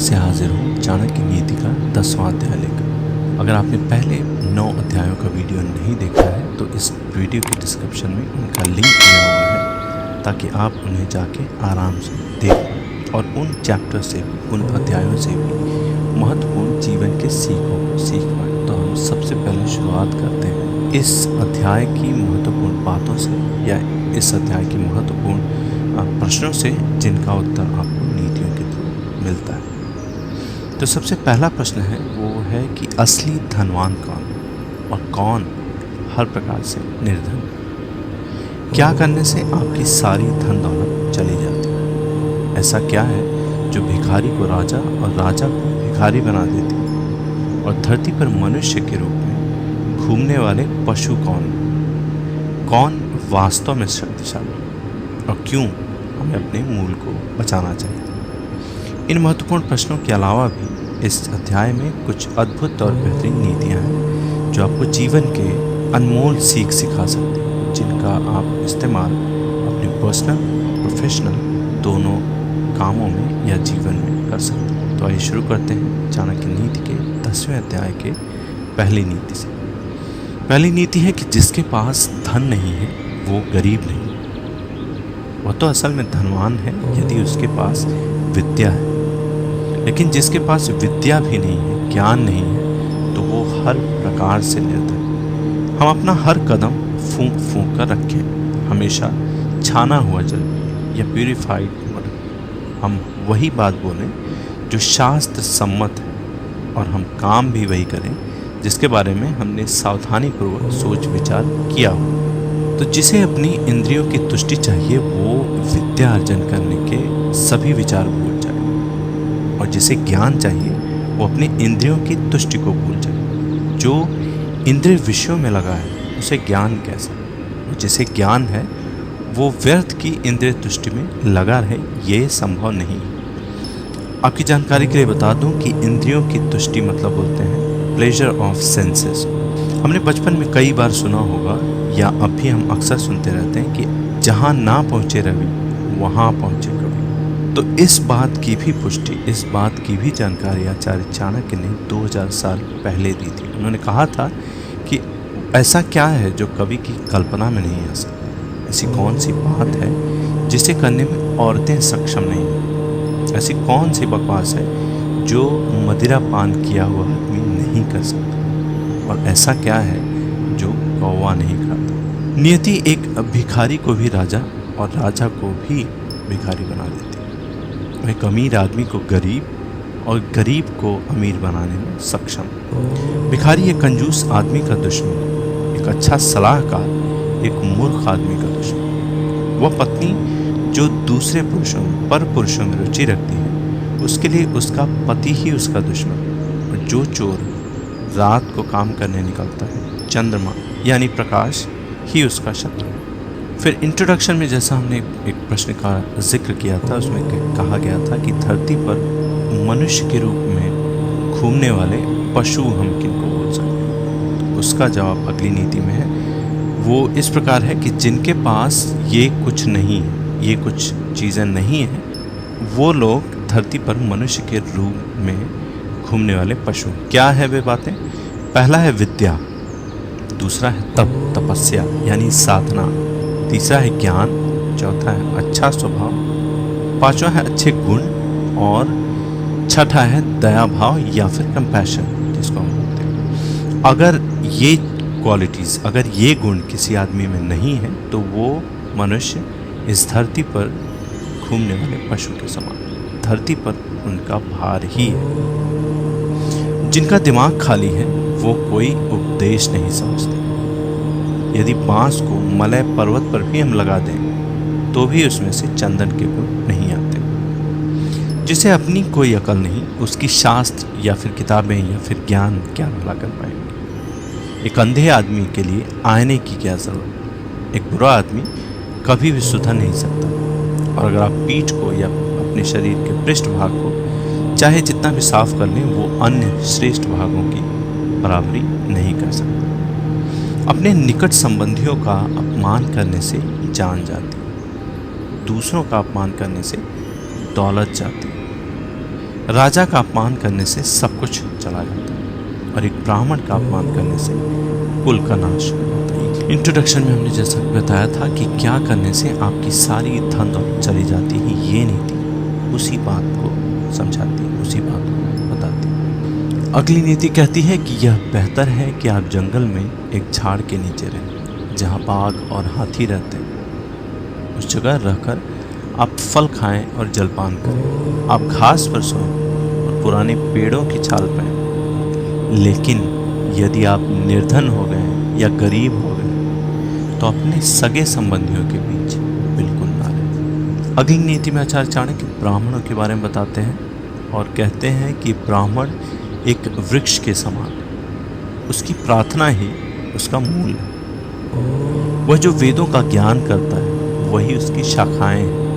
से हाजिर हूँ चाणक्य नीति का 10वां अध्याय लेकर। अगर आपने पहले 9 अध्यायों का वीडियो नहीं देखा है तो इस वीडियो के डिस्क्रिप्शन में उनका लिंक दिया हुआ है ताकि आप उन्हें जाके आराम से देख पाएँ और उन चैप्टर से भी, उन अध्यायों से भी महत्वपूर्ण जीवन के सीखों को सीख पाएँ। तो हम सबसे पहले शुरुआत करते हैं इस अध्याय की महत्वपूर्ण बातों से या इस अध्याय की महत्वपूर्ण प्रश्नों से जिनका उत्तर आपको नीतियों के थ्रू मिलता है। तो सबसे पहला प्रश्न है वो है कि असली धनवान कौन और कौन हर प्रकार से निर्धन। क्या करने से आपकी सारी धन दौलत चली जाती है? ऐसा क्या है जो भिखारी को राजा और राजा को भिखारी बना देती है? और धरती पर मनुष्य के रूप में घूमने वाले पशु कौन वास्तव में शक्तिशाली और क्यों हमें अपने मूल को बचाना चाहिए? इन महत्वपूर्ण प्रश्नों के अलावा भी इस अध्याय में कुछ अद्भुत और बेहतरीन नीतियाँ हैं जो आपको जीवन के अनमोल सीख सिखा सकती हैं, जिनका आप इस्तेमाल अपने पर्सनल और प्रोफेशनल दोनों कामों में या जीवन में कर सकते हैं। तो आइए शुरू करते हैं चाणक्य नीति के 10वें अध्याय के पहली नीति से। पहली नीति है कि जिसके पास धन नहीं है वो गरीब नहीं। वह तो असल में धनवान है यदि उसके पास विद्या है, लेकिन जिसके पास विद्या भी नहीं है, ज्ञान नहीं है, तो वो हर प्रकार से निर्धन। हम अपना हर कदम फूंक फूंक कर रखें, हमेशा छाना हुआ जल या प्यूरिफाइड वाटर। हम वही बात बोलें जो शास्त्र सम्मत है और हम काम भी वही करें जिसके बारे में हमने सावधानीपूर्वक सोच विचार किया हो। तो जिसे अपनी इंद्रियों की तुष्टि चाहिए वो विद्या अर्जन करने के सभी विचार भूल जाए, और जिसे ज्ञान चाहिए वो अपनी इंद्रियों की तुष्टि को भूल जाए। जो इंद्रिय विषयों में लगा है उसे ज्ञान कैसा? और जिसे ज्ञान है वो व्यर्थ की इंद्रिय तुष्टि में लगा रहे, ये संभव नहीं है। आपकी जानकारी के लिए बता दूं कि इंद्रियों की तुष्टि मतलब बोलते हैं प्लेजर ऑफ सेंसेस। हमने बचपन में कई बार सुना होगा या अब भी हम अक्सर सुनते रहते हैं कि जहाँ ना पहुँचे रवि वहाँ पहुँचे कवि। तो इस बात की भी पुष्टि, इस बात की भी जानकारी आचार्य चाणक्य ने 2000 साल पहले दी थी। उन्होंने कहा था कि ऐसा क्या है जो कवि की कल्पना में नहीं आ सकता? ऐसी कौन सी बात है जिसे करने में औरतें सक्षम नहीं हैं? ऐसी कौन सी बकवास है जो मदिरा पान किया हुआ आदमी नहीं कर सकता? और ऐसा क्या है जो कौवा नहीं खाता? नियति एक भिखारी को भी राजा और राजा को भी भिखारी बना देती है। एक अमीर आदमी को गरीब और गरीब को अमीर बनाने में सक्षम। भिखारी एक कंजूस आदमी का दुश्मन, एक अच्छा सलाहकार एक मूर्ख आदमी का दुश्मन। वह पत्नी जो दूसरे पुरुषों में, पर पुरुषों में रुचि रखती है, उसके लिए उसका पति ही उसका दुश्मन। और जो चोर रात को काम करने निकलता है, चंद्रमा यानी प्रकाश ही उसका शत्रु। फिर इंट्रोडक्शन में जैसा हमने एक प्रश्न का जिक्र किया था, उसमें कहा गया था कि धरती पर मनुष्य के रूप में घूमने वाले पशु हम किनको बोल सकते हैं? तो उसका जवाब अगली नीति में है। वो इस प्रकार है कि जिनके पास ये कुछ नहीं है, ये कुछ चीज़ें नहीं हैं, वो लोग धरती पर मनुष्य के रूप में घूमने वाले पशु। क्या है वे बातें? पहला है विद्या, दूसरा है तपस्या यानी साधना, तीसरा है ज्ञान, चौथा है अच्छा स्वभाव, पांचवा है अच्छे गुण, और छठा है दया भाव या फिर कंपैशन जिसको हम बोलते हैं। अगर ये क्वालिटीज़, अगर ये गुण किसी आदमी में नहीं है तो वो मनुष्य इस धरती पर घूमने वाले पशु के समान, धरती पर उनका भार ही है। जिनका दिमाग खाली है वो कोई उपदेश नहीं समझते। यदि बांस को मलय पर्वत पर भी हम लगा दें तो भी उसमें से चंदन के गुण नहीं आते। जिसे अपनी कोई अकल नहीं, उसकी शास्त्र या फिर किताबें या फिर ज्ञान क्या भला कर पाएंगे? एक अंधे आदमी के लिए आईने की क्या जरूरत? एक बुरा आदमी कभी भी सुधर नहीं सकता। और अगर आप पीठ को या अपने शरीर के पृष्ठ भाग को चाहे जितना भी साफ कर लें, वो अन्य श्रेष्ठ भागों की बराबरी नहीं कर सकता। अपने निकट संबंधियों का अपमान करने से जान जाती, दूसरों का अपमान करने से दौलत जाती। राजा का अपमान करने से सब कुछ चला जाता है और एक ब्राह्मण का अपमान करने से कुल का नाश हो जाता है। इंट्रोडक्शन में हमने जैसा बताया था कि क्या करने से आपकी सारी धन दौलत चली जाती है, ये नीति उसी बात को समझाती है, उसी बात को बताती है। अगली नीति कहती है कि यह बेहतर है कि आप जंगल में एक झाड़ के नीचे रहें जहाँ बाघ और हाथी रहते हैं। उस जगह रहकर आप फल खाएं और जलपान करें, आप घास पर सोएं और पुराने पेड़ों की छाल पहनें। लेकिन यदि आप निर्धन हो गए या गरीब हो गए तो अपने सगे संबंधियों के बीच बिल्कुल ना रहें। अगली नीति में आचार्य चाणक्य ब्राह्मणों के बारे में बताते हैं और कहते हैं कि ब्राह्मण एक वृक्ष के समान है, उसकी प्रार्थना ही उसका मूल है। वह जो वेदों का ज्ञान करता है वही उसकी शाखाएं हैं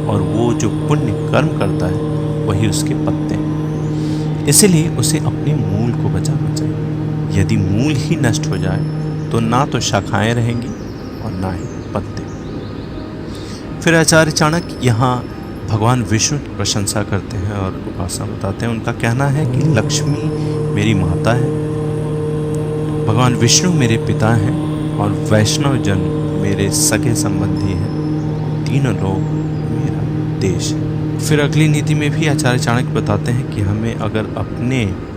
और वो जो पुण्य कर्म करता है वही उसके पत्ते हैं। इसलिए उसे अपने मूल को बचाना चाहिए। यदि मूल ही नष्ट हो जाए तो ना तो शाखाएं रहेंगी और ना ही पत्ते। फिर आचार्य चाणक्य यहाँ भगवान विष्णु की प्रशंसा करते हैं और उपासना बताते हैं। उनका कहना है कि लक्ष्मी मेरी माता है, भगवान विष्णु मेरे पिता हैं और वैष्णव जन मेरे सगे संबंधी हैं, तीनों लोग मेरा देश है। फिर अगली नीति में भी आचार्य चाणक्य बताते हैं कि हमें अगर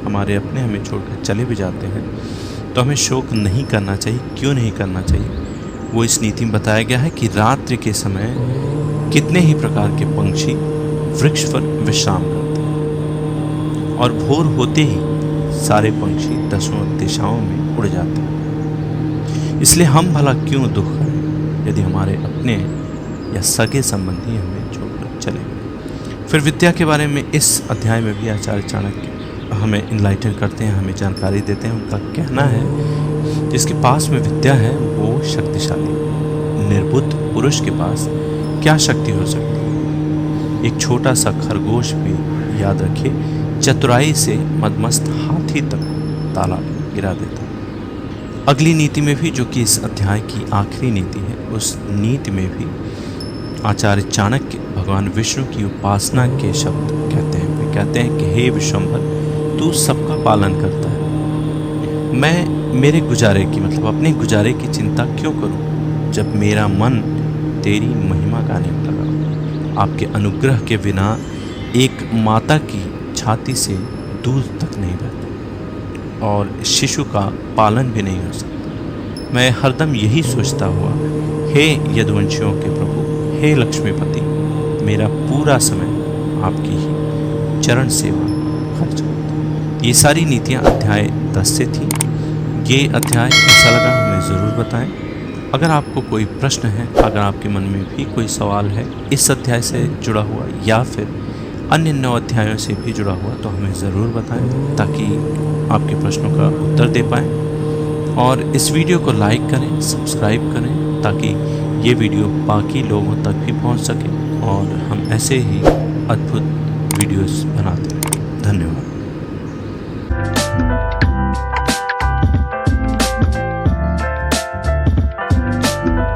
हमारे अपने हमें छोड़कर चले भी जाते हैं तो हमें शोक नहीं करना चाहिए। क्यों नहीं करना चाहिए? वो इस नीति में बताया गया है कि रात्रि के समय कितने ही प्रकार के पंछी वृक्ष पर विश्राम करते हैं और भोर होते ही सारे पंछी दसों दिशाओं में उड़ जाते हैं। इसलिए हम भला क्यों दुख करें यदि हमारे अपने या सगे संबंधी हमें छोड़कर चले गए। फिर विद्या के बारे में इस अध्याय में भी आचार्य चाणक्य हमें इनलाइटन करते हैं, हमें जानकारी देते हैं। उनका कहना है जिसके पास में विद्या है वो शक्तिशाली। निर्बुद्ध पुरुष के पास क्या शक्ति हो सकती है? एक छोटा सा खरगोश भी, याद रखिए, चतुराई से मदमस्त हाथी तक ताला गिरा देता है। अगली नीति में भी, जो कि इस अध्याय की आखिरी नीति है, उस नीति में भी आचार्य चाणक्य भगवान विष्णु की उपासना के शब्द कहते हैं। वे कहते हैं कि हे विश्वम्भर, तू सबका पालन करता है। मैं मेरे गुजारे की मतलब अपने गुजारे की चिंता क्यों करूं जब मेरा मन तेरी महिमा गाने में लगा। आपके अनुग्रह के बिना एक माता की छाती से दूध तक नहीं बहता और शिशु का पालन भी नहीं हो सकता। मैं हरदम यही सोचता हुआ, हे यदुवंशियों के प्रभु, हे लक्ष्मीपति, मेरा पूरा समय आपकी ही चरण सेवा खर्च करता। ये सारी नीतियाँ अध्याय 10 से थी। ये अध्याय कैसा लगा हमें ज़रूर बताएं। अगर आपको कोई प्रश्न है, अगर आपके मन में भी कोई सवाल है इस अध्याय से जुड़ा हुआ या फिर अन्य 9 अध्यायों से भी जुड़ा हुआ, तो हमें ज़रूर बताएं ताकि आपके प्रश्नों का उत्तर दे पाएँ। और इस वीडियो को लाइक करें, सब्सक्राइब करें ताकि ये वीडियो बाकी लोगों तक भी पहुंच सके और हम ऐसे ही अद्भुत वीडियोस बनाते हैं। धन्यवाद।